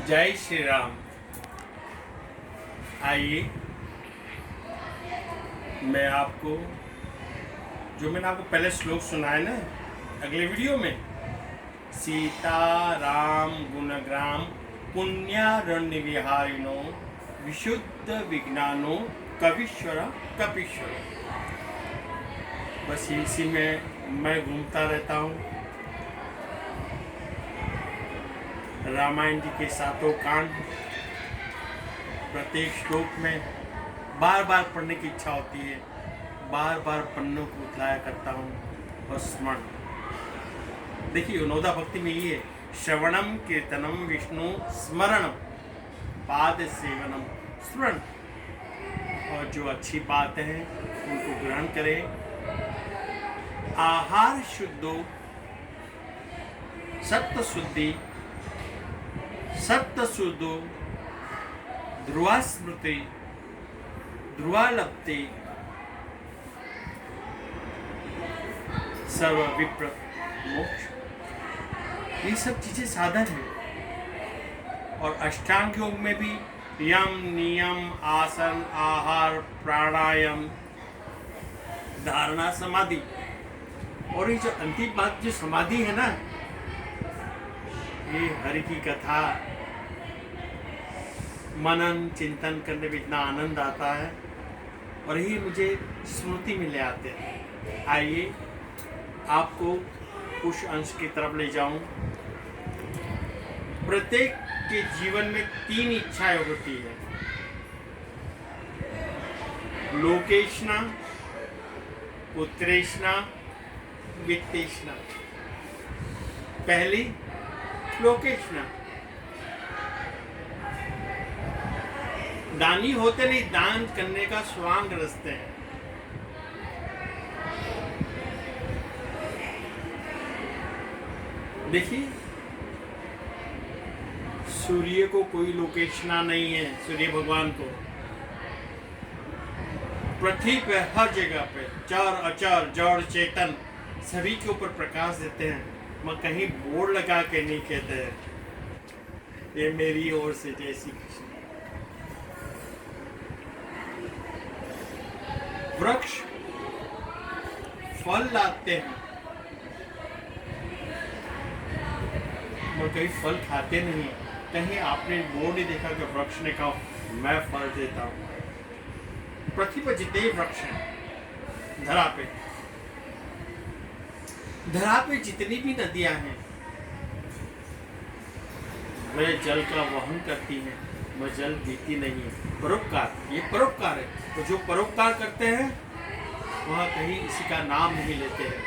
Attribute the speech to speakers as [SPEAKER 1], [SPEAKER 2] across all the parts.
[SPEAKER 1] जय श्री राम। आइए मैं आपको जो मैंने आपको पहले श्लोक सुनाया ना अगले वीडियो में, सीता राम गुणग्राम पुण्यारण्य विहारिणो विशुद्ध विज्ञानो कवीश्वर कपीश्वर, बस इसी में मैं घूमता रहता हूँ। रामायण जी के 7 कांड प्रत्येक श्लोक में बार बार पढ़ने की इच्छा होती है, बार बार पन्नों को उठलाया करता हूँ और स्मरण। देखिए विनोदा भक्ति में ये श्रवणम कीर्तनम विष्णु स्मरणम पाद सेवनम स्मरण, और जो अच्छी बातें हैं उनको ग्रहण करें। आहार शुद्धो सत्य शुद्धि सत्य शुद्धो ध्रुवा स्मृति ध्रुवा लप्ति सर्व विप्र मोक्ष, ये सब चीजें साधन है। और अष्टांग योग में भी यम नियम आसन आहार प्राणायाम धारणा समाधि, और ये जो अंतिम बात जो समाधि है ना, ये हरि की कथा मनन चिंतन करने में इतना आनंद आता है और ये मुझे स्मृति में ले आते हैं। आइए आपको उस अंश की तरफ ले जाऊं। प्रत्येक के जीवन में 3 इच्छाएं होती है, लोकेशना, पुत्रेशना, वित्तेशना। पहली लोकेशना, दानी होते नहीं, दान करने का स्वांग रचते हैं। देखिए सूर्य को कोई लोकेशना नहीं है, सूर्य भगवान को पृथ्वी पे हर जगह पे चर अचर जड़ चेतन सभी के ऊपर प्रकाश देते हैं। मैं कहीं बोर्ड लगा के नहीं कहते हैं ये मेरी ओर से जय श्री कृष्ण। वृक्ष फल लाते हैं, मैं कहीं फल खाते नहीं। कहीं आपने बोर्ड नहीं देखा कि वृक्ष ने कहा मैं फल देता हूं। पृथ्वी पर जितने वृक्ष हैं, धरा पे जितनी भी नदियां हैं वे जल का वहन करती हैं, वह जल पीती नहीं है। परोपकार, ये परोपकार है। तो जो परोपकार करते हैं वह कहीं इसी का नाम नहीं लेते हैं।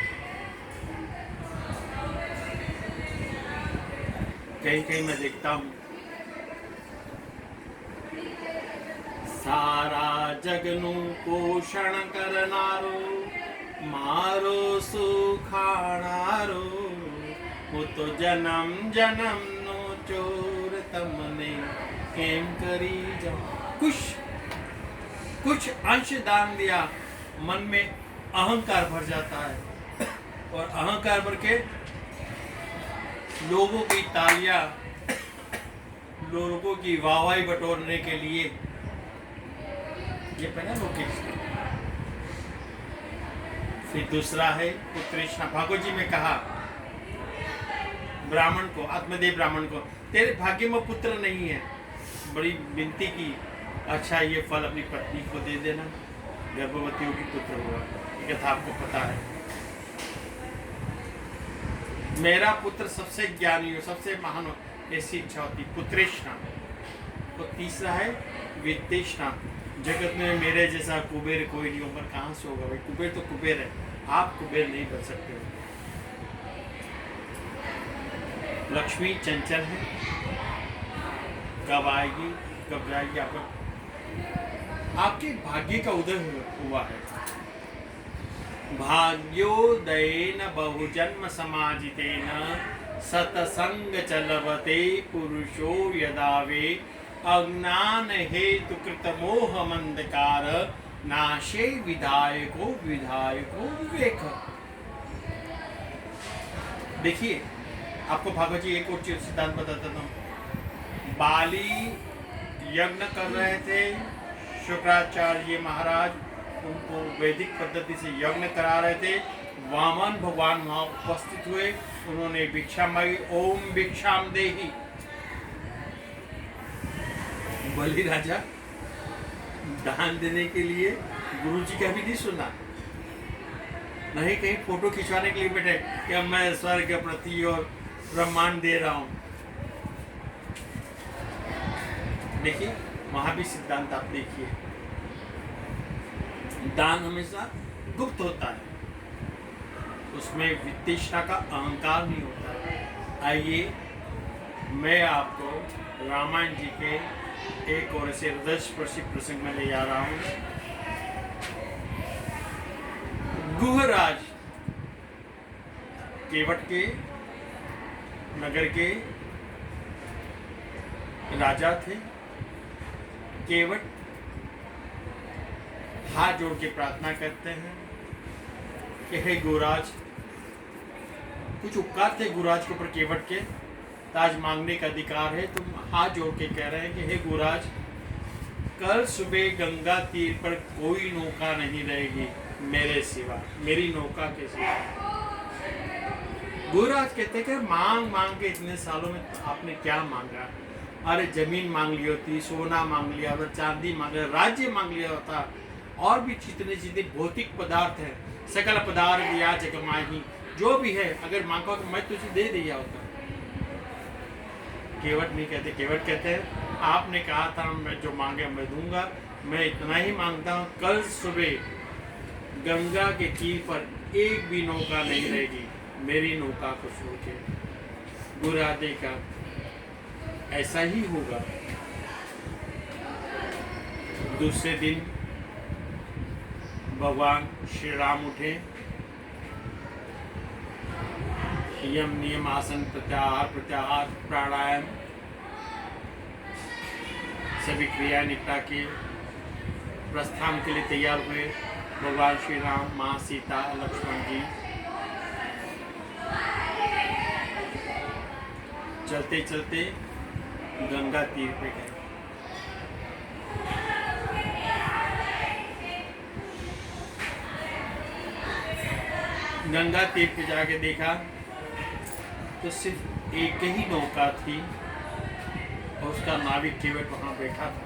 [SPEAKER 1] कहीं कहीं मैं देखता हूँ सारा जगनु पोषण करनारो मारो सुखाणारो, वो तो जन्म जन्म नो चोर तमने केम करी जाओ। कुछ अंश दान दिया, मन में अहंकार भर जाता है और अहंकार भर के लोगों की तालियां, लोगों की वाहवाही बटोरने के लिए ये पहला लोकेशन। फिर दूसरा है पुत्रेशना। भागवत जी में कहा ब्राह्मण को, आत्मदेव ब्राह्मण को, तेरे भाग्य में पुत्र नहीं है। बड़ी विनती की, अच्छा ये फल अपनी पत्नी को दे देना, गर्भवती होगी पुत्र हुआ। ये कथा आपको पता है। मेरा पुत्र सबसे ज्ञानी हो, सबसे महान हो, ऐसी इच्छा होती पुत्रेशना। तो तीसरा है वित्तेशना। जगत में मेरे जैसा कुबेर कोई नहीं, ऊपर कहाँ से होगा भाई। कुबेर तो कुबेर है, आप कुबेर नहीं बन सकते हो। लक्ष्मी चंचल है, कब आएगी कब जाएगी आपके भाग्य का उदय हुआ है। भाग्योदयेन बहुजन्म समाजितेन सतसंग चलवते पुरुषो यदावे अज्ञान हेतु कृत मोह मंदकार नाशे विधायको विवेक। देखिए आपको भागवत जी एक और चीज सिद्धांत बताता हूँ। बाली यज्ञ कर रहे थे, शुक्राचार्य महाराज उनको वैदिक पद्धति से यज्ञ करा रहे थे। वामन भगवान वहाँ उपस्थित हुए, उन्होंने भिक्षा मांगी, ओम भिक्षाम देहि। बलि राजा दान देने के लिए गुरु जी का भी नहीं सुना, नहीं कहीं फोटो खिंचवाने के लिए बैठे कि अब मैं स्वर्ग के प्रति और ब्रह्मांड दे रहा हूं। देखिए वहां भी सिद्धांत आप देखिए, दान हमेशा गुप्त होता है, उसमें वित्तेषणा का अहंकार नहीं होता। आइए मैं आपको रामायण जी के एक और ऐसे हृदयस्पर्शी प्रसंग में ले जा रहा हूं। गुहराज केवट के नगर के राजा थे। केवट हाथ जोड़ के प्रार्थना करते हैं कि हे गुरुराज, कुछ उपकार थे गुरुराज के ऊपर केवट के, ताज मांगने का अधिकार है। तुम हाथ जोड़ के कह रहे हैं कि हे गुरुराज, कल सुबह गंगा तीर पर कोई नौका नहीं रहेगी मेरे सिवा, मेरी नौका के सिवा। गुरुराज कहते कि मांग मांग के इतने सालों में आपने क्या मांगा? अरे जमीन मांग ली होती, सोना मांग लिया होता, चांदी मांग लिया, राज्य मांग लिया होता, और भी जितने जितने भौतिक पदार्थ हैं, सकल पदार्थ दिया जगमाही, जो भी है अगर मांगो तो मैं तुझे दे दिया होता। केवट नहीं कहते, केवट कहते हैं आपने कहा था मैं जो मांगे मैं दूंगा, मैं इतना ही मांगता हूँ, कल सुबह गंगा के तीर पर एक भी नौका नहीं रहेगी मेरी नौका को छोड़ के। गुरुराधे का ऐसा ही होगा। दूसरे दिन भगवान श्री राम उठे, यम नियम आसन प्रत्याहार प्रत्याहार प्राणायाम सभी क्रिया निपटा के प्रस्थान के लिए तैयार हुए। भगवान श्री राम, माँ सीता, लक्ष्मण जी चलते चलते गंगा तीर पे गए। गंगा तीर पे जाके देखा तो सिर्फ एक ही नौका थी और उसका नाविक केवट वहां बैठा था।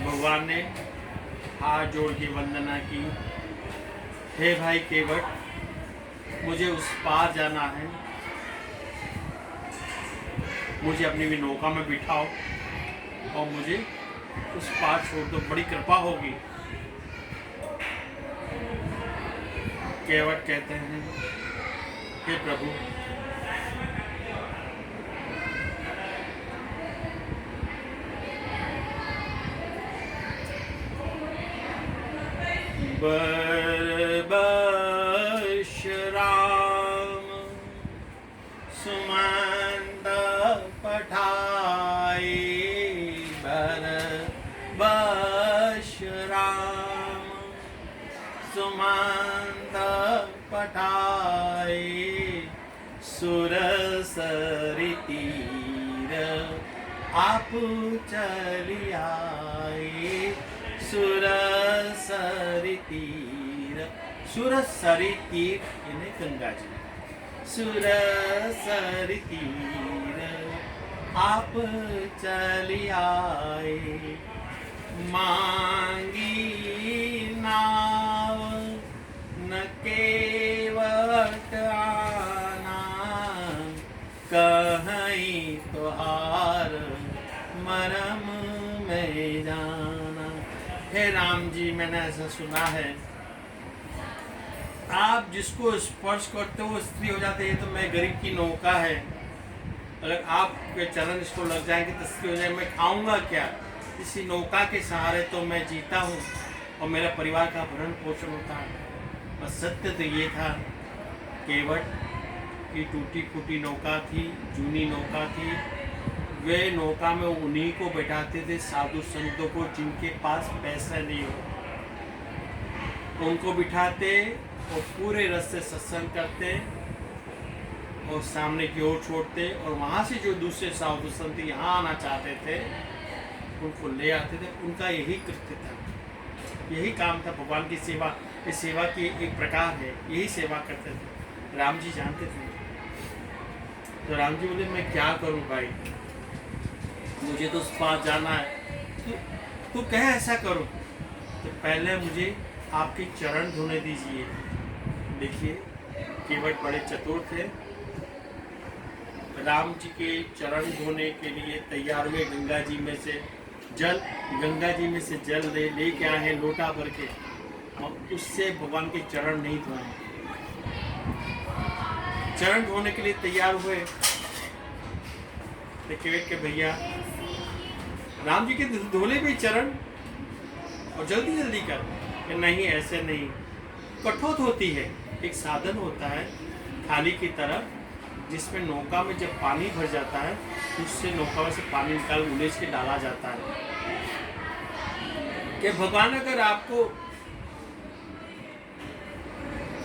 [SPEAKER 1] भगवान ने हाथ जोड़ के वंदना की, हे भाई केवट, मुझे उस पार जाना है, मुझे अपनी भी नौका में बिठाओ और मुझे उस पार छोड़ दो, बड़ी कृपा होगी। केवट कहते हैं, हे प्रभु, बरबश राम सुमंद पठाए, बरबश राम सुमंद पठाए, सुरसरि तीर आप चली आए, सुरसरि तीर, सुरसरि तीर यानी गंगा जी, सुरसरि तीर आप चली आए, मांगी नाव न केवट आना, कहीं तुहार मरम में जाना। हे राम जी, मैंने ऐसा सुना है, आप जिसको स्पर्श करते हो स्त्री हो जाते हैं। तो मैं गरीब की नौका है, अगर आपके चरण इसको लग जाएंगे तो स्त्री हो जाएगी, मैं खाऊंगा क्या? इसी नौका के सहारे तो मैं जीता हूँ और मेरा परिवार का भरण पोषण होता है। और सत्य तो ये था, केवट की टूटी फूटी नौका थी, जूनी नौका थी। वे नौका में उन्हीं को बैठाते थे, साधु संतों को जिनके पास पैसा नहीं हो, उनको बिठाते और पूरे रस से सत्संग करते और सामने की ओर छोड़ते, और वहाँ से जो दूसरे साधु संत यहाँ आना चाहते थे उनको ले आते थे। उनका यही कृत्य था, यही काम था भगवान की सेवा। इस सेवा की एक प्रकार है, यही सेवा करते थे। राम जी जानते थे। तो राम जी बोले मैं क्या करूं भाई, मुझे तो उस पास जाना है। तो कह ऐसा करो, तो पहले मुझे आपके चरण धोने दीजिए। देखिए केवट बड़े चतुर थे। राम जी के चरण धोने के लिए तैयार हुए। गंगा जी में से जल लेके आए हैं लोटा भर के, और उससे भगवान के चरण नहीं धोए। चरण धोने के लिए तैयार हुए तो केवट के भैया राम जी के धोले भी चरण, और जल्दी जल्दी कर। कि नहीं ऐसे नहीं, कठोर होती है। एक साधन होता है थाली की तरह, जिसमें नौका में जब पानी भर जाता है तो उससे नौका में से पानी निकाल उलेच के डाला जाता है। कि भगवान अगर आपको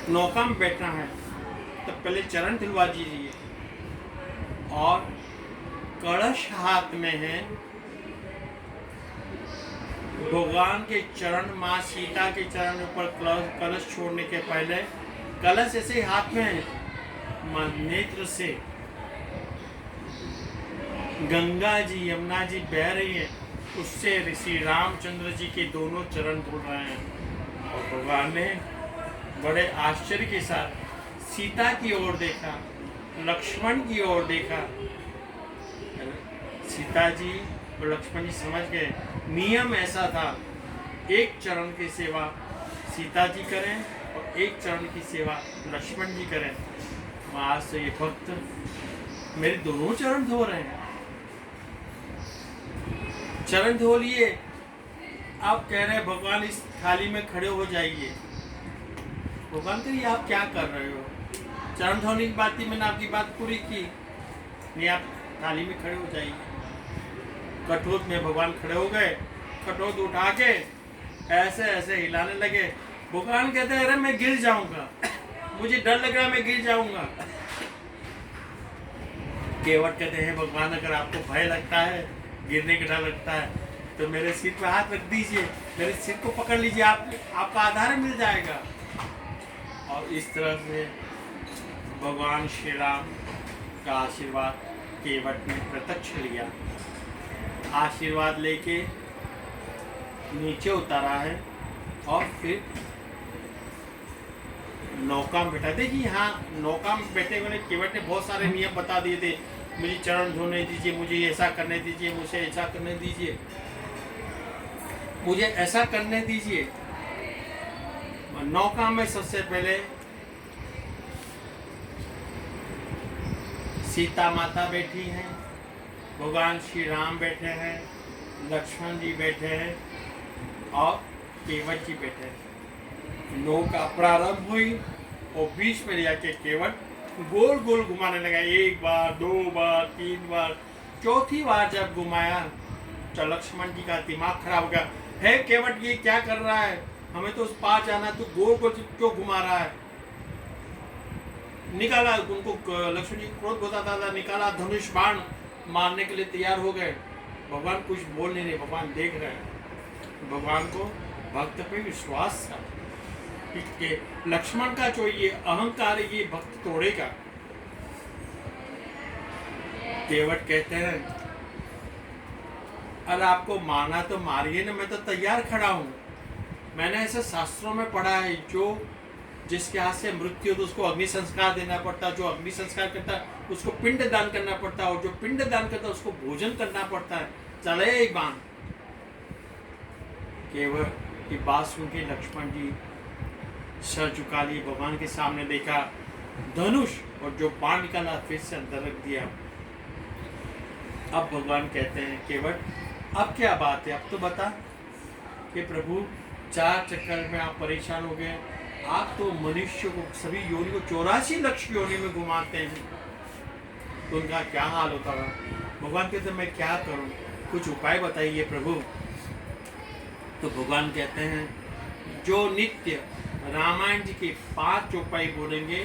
[SPEAKER 1] नौका में बैठना है तो पहले चरण धुलवा दीजिए, और कलश हाथ में है। भगवान के चरण, माँ सीता के चरण ऊपर कलश छोड़ने के पहले कलश ऐसे हाथ में है, नेत्र से गंगा जी यमुना जी बह रही है, उससे ऋषि रामचंद्र जी के दोनों चरण धुल रहे हैं। और भगवान ने बड़े आश्चर्य के साथ सीता की ओर देखा, लक्ष्मण की ओर देखा। सीता जी और लक्ष्मण जी समझ गए नियम ऐसा था, एक चरण की सेवा सीता जी करें और एक चरण की सेवा लक्ष्मण जी करें। आज से ये भक्त मेरे दोनों चरण धो रहे हैं। चरण धो लिए, आप कह रहे हैं भगवान इस थाली में खड़े हो जाइए। भगवान कहिए आप क्या कर रहे हो? चरण धोने की बात थी, मैंने आपकी बात पूरी की। नहीं, आप थाली में खड़े हो जाइए। कठोर में भगवान खड़े हो गए, कठोर उठा के ऐसे ऐसे हिलाने लगे। भगवान कहते हैं अरे मैं गिर जाऊंगा, मुझे डर लग रहा है, मैं गिर जाऊंगा। केवट कहते हैं भगवान अगर आपको भय लगता है, गिरने का डर लगता है, तो मेरे सिर पे हाथ रख दीजिए, मेरे सिर को पकड़ लीजिए, आपका आधार मिल जाएगा। और इस तरह से भगवान श्री राम का आशीर्वाद केवट ने प्रत्यक्ष लिया। आशीर्वाद लेके नीचे उतारा है और फिर नौका में बैठा। देखिए हाँ, नौका में बैठे हुए केवट ने बहुत सारे नियम बता दिए थे, मुझे चरण धोने दीजिए, मुझे ऐसा करने दीजिए, मुझे ऐसा करने दीजिए, मुझे ऐसा करने दीजिए। नौका में सबसे पहले सीता माता बैठी हैं, भगवान श्री राम बैठे हैं, लक्ष्मण जी बैठे हैं और केवट जी बैठे हैं। नौका प्रारंभ हुई और बीच में जाके केवट गोल गोल घुमाने लगा। एक बार, दो बार, तीन बार, चौथी बार जब घुमाया तो लक्ष्मण जी का दिमाग खराब हो गया। है केवट ये क्या कर रहा है, हमें तो उस पास जाना, तो गोल गोल क्यों घुमा रहा है? निकाला उनको, लक्ष्मण जी क्रोध बताता था, निकाला धनुष बाण मारने के लिए तैयार हो गए। भगवान कुछ बोल नहीं रहे, भगवान देख रहे हैं। भगवान को भक्त पे विश्वास था कि लक्ष्मण का जो ये अहंकार है ये भक्त तोड़ेगा। केवट कहते हैं अरे आपको मारना तो मारिए ना, मैं तो तैयार खड़ा हूँ। मैंने ऐसे शास्त्रों में पढ़ा है, जो जिसके हाथ से मृत्यु तो उसको अग्नि संस्कार देना पड़ता, जो अग्नि संस्कार करता है उसको पिंड दान करना पड़ता है, और जो पिंड दान करता है उसको भोजन करना पड़ता है। चले एक बाण। केवल की बात सुन के लक्ष्मण जी सर झुका लिए, भगवान के सामने देखा धनुष और जो बाण निकाला फिर से अंदर रख दिया। अब भगवान कहते हैं केवट अब क्या बात है, अब तो बता कि प्रभु 4 चक्कर में आप परेशान हो गए, आप तो मनुष्य को सभी योनि को 84 लाख योनि में घुमाते हैं, तो उनका क्या हाल होता है? भगवान कहते हैं मैं क्या करूं, कुछ उपाय बताइए प्रभु। तो भगवान कहते हैं जो नित्य रामायण जी के 5 उपाय बोलेंगे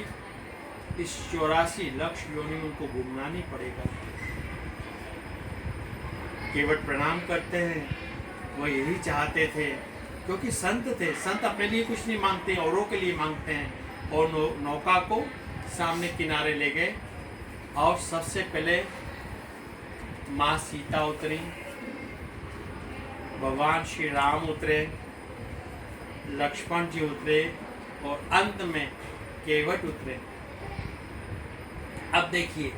[SPEAKER 1] इस 84 लक्ष योनि में उनको घूमना नहीं पड़ेगा। केवट प्रणाम करते हैं, वो यही चाहते थे, क्योंकि संत थे। संत अपने लिए कुछ नहीं मांगते, औरों के लिए मांगते हैं। और नौका को सामने किनारे ले गए और सबसे पहले माँ सीता उतरी, भगवान श्री राम उतरे, लक्ष्मण जी उतरे और अंत में केवट उतरे। अब देखिए,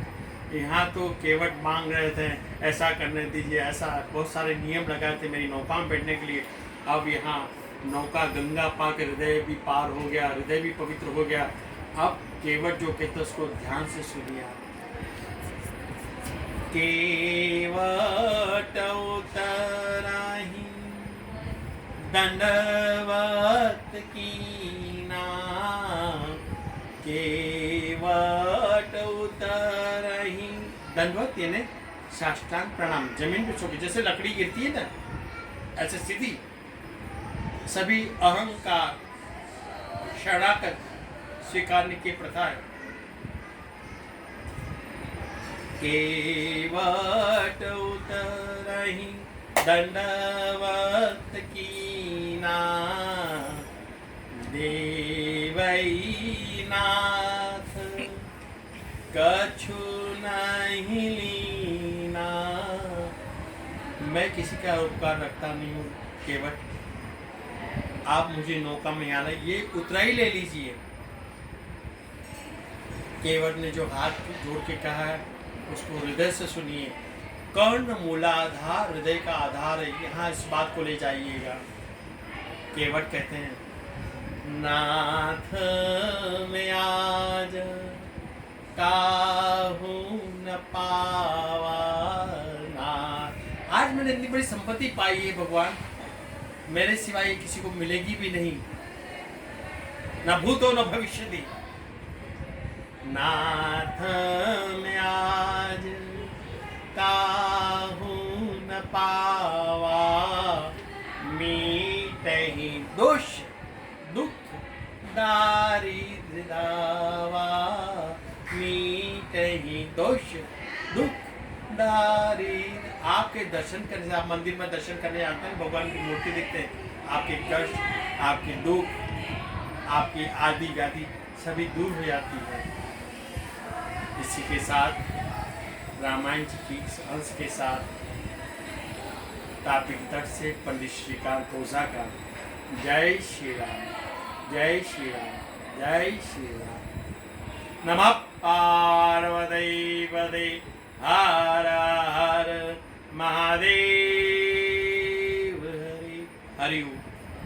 [SPEAKER 1] यहाँ तो केवट मांग रहे थे ऐसा करने दीजिए, ऐसा बहुत सारे नियम लगाए थे मेरी नौका में बैठने के लिए। अब यहाँ नौका गंगा पा के हृदय भी पार हो गया, हृदय भी पवित्र हो गया। अब केवट जो कहते उसको ध्यान से सुनिए। केवट उतराही दंडवत कीना, केवट उतरही, दंडवत यानी साष्टांग प्रणाम, जमीन पे छुके, जैसे लकड़ी गिरती है ना, ऐसे सीधी। सभी अहंकार शरणागत स्वीकारने की प्रथा है। केवट उतरही दंडवत कीना, देवई नाथ कछु नहीं लीना। मैं किसी का उपकार रखता नहीं हूँ केवट, आप मुझे नौका में आना, ये उतरा ही ले लीजिए। केवट ने जो हाथ जोड़ के कहा है उसको हृदय से सुनिए। कर्ण मूलाधार, हृदय का आधार है, यहाँ इस बात को ले जाइएगा। केवट कहते हैं, नाथ में आज काहू न पावा नाथ। आज मैंने इतनी बड़ी संपत्ति पाई है भगवान, मेरे सिवाय किसी को मिलेगी भी नहीं, न भूतो न भविष्यति। नाथ में आज काहू न पावा, मीटहि दोष दुख दारिद्र दावा, मीटहि दोष दुख दारिद्र। आपके दर्शन करने से, आप मंदिर में दर्शन करने जाते हैं, भगवान की मूर्ति देखते हैं, आपके कष्ट, आपके दुख, आपकी आदि व्याधि सभी दूर हो जाती है। इसी के साथ रामायण जी की इस अंश के साथ ताप्ती तट से पंडित श्रीकांत ओझा का जय श्री राम, जय श्री राम, जय श्री राम। नमः पार्वती पते हर हर महादेव, हरि हरि।